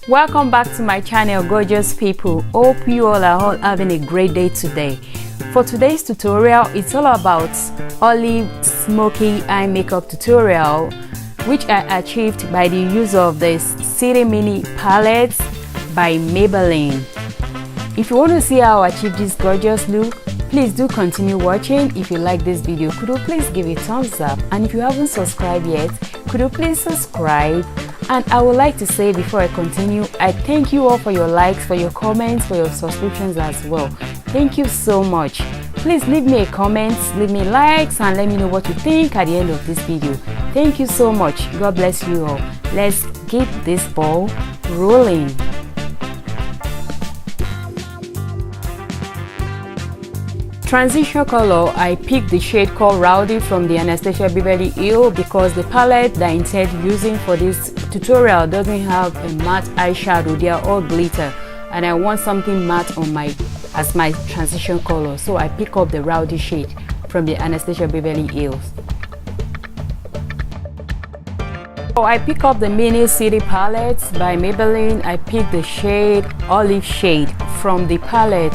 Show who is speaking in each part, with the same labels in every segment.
Speaker 1: Welcome back to my channel, gorgeous people. Hope you all having a great day today. For today's tutorial, it's all about Olive Smoky Eye Makeup tutorial, which I achieved by the use of this City Mini palette by Maybelline. If you want to see how I achieved this gorgeous look, please do continue watching. If you like this video, could you please give it a thumbs up, and if you haven't subscribed yet, could you please subscribe? And I would like to say before I continue, I thank you all for your likes, for your comments, for your subscriptions as well. Thank you so much. Please leave me a comment, leave me likes, and let me know what you think at the end of this video. Thank you so much. God bless you all. Let's keep this ball rolling. Transition color, I picked the shade called Rowdy from the Anastasia Rowdy because the palette that I intend using for this tutorial doesn't have a matte eyeshadow. They are all glitter, and I want something matte on as my transition color, so I pick up the Rowdy shade from the Anastasia Rowdy. So I pick up the Mini City palette by Maybelline. I pick the shade Olive shade from the palette.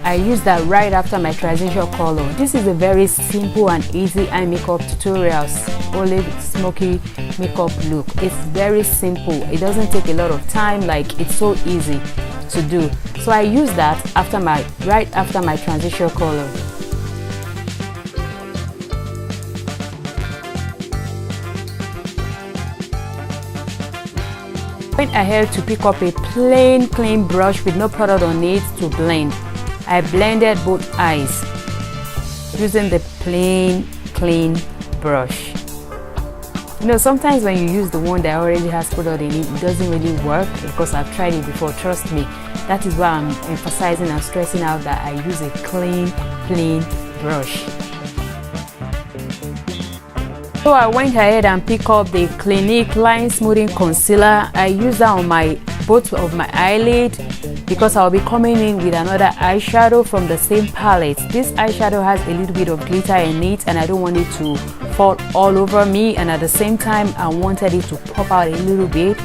Speaker 1: I use that right after my transition color. This is a very simple and easy eye makeup tutorial, Olive Smoky makeup look. It's very simple. It doesn't take a lot of time, like it's so easy to do. So I use that right after my transition color. Went ahead to pick up a plain clean brush with no product on it to blend. I blended both eyes using the plain clean brush. You know, sometimes when you use the one that already has product in it, it doesn't really work, because I've tried it before, trust me. That is why I'm emphasizing and stressing out that I use a clean brush. So I went ahead and picked up the Clinique Line Smoothing Concealer. I use that on both of my eyelid, because I'll be coming in with another eyeshadow from the same palette. This eyeshadow has a little bit of glitter in it, and I don't want it to fall all over me, and at the same time I wanted it to pop out a little bit.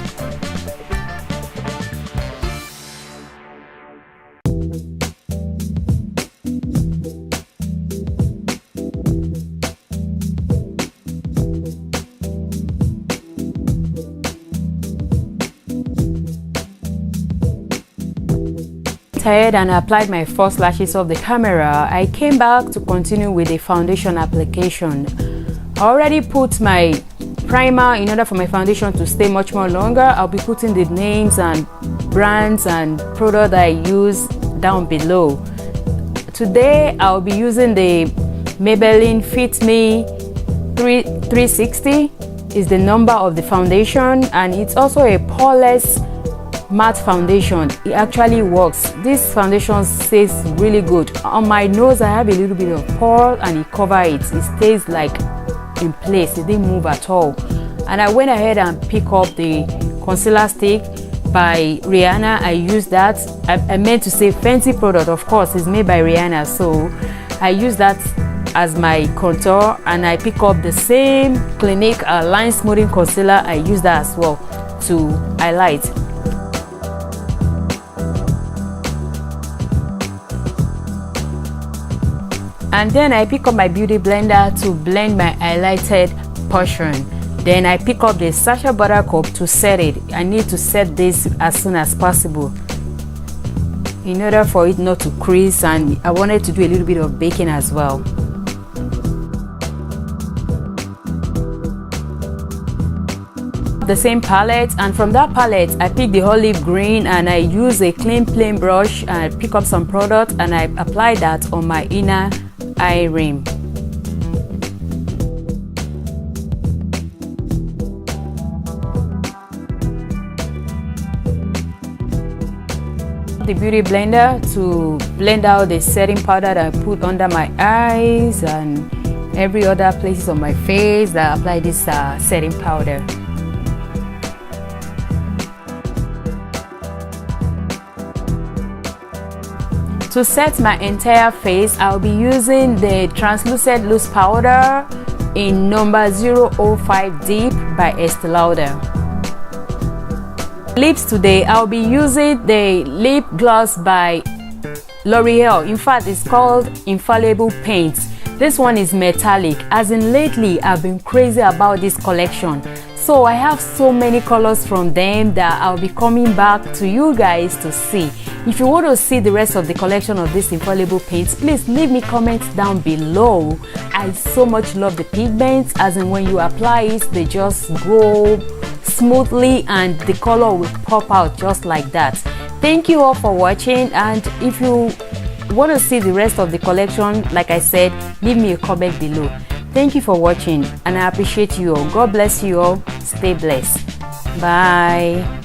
Speaker 1: Ahead and applied my first lashes of the camera. I came back to continue with the foundation application. I already put my primer. In order for my foundation to stay much more longer, I'll be putting the names and brands and product that I use down below. Today I'll be using the Maybelline Fit Me 360 is the number of the foundation, and it's also a poreless matte foundation. It actually works. This foundation stays really good. On my nose I have a little bit of pore, and it covers it. It stays like in place. It didn't move at all. And I went ahead and picked up the concealer stick by Rihanna. I used that. I meant to say Fenty product, of course, it's made by Rihanna, so I used that as my contour. And I pick up the same Clinique Line Smoothing Concealer. I use that as well to highlight. And then I pick up my beauty blender to blend my highlighted portion. Then I pick up the Sacha buttercup to set it. I need to set this as soon as possible in order for it not to crease, and I wanted to do a little bit of baking as well. The same palette, and from that palette I pick the olive green, and I use a clean plain brush and I pick up some product and I apply that on my inner eye rim. The beauty blender to blend out the setting powder that I put under my eyes and every other places on my face that I apply this setting powder. To set my entire face, I'll be using the translucent loose powder in number 005 Deep by Estee Lauder. lips today, I'll be using the lip gloss by L'Oreal. In fact, it's called Infallible Paints. This one is metallic. As in lately, I've been crazy about this collection. So I have so many colors from them that I'll be coming back to you guys to see. If you want to see the rest of the collection of this Infallible Paints, please leave me comments down below. I so much love the pigments, as in when you apply it, they just go smoothly and the color will pop out just like that. Thank you all for watching, and if you want to see the rest of the collection, like I said, leave me a comment below. Thank you for watching, and I appreciate you all. God bless you all. Stay blessed. Bye.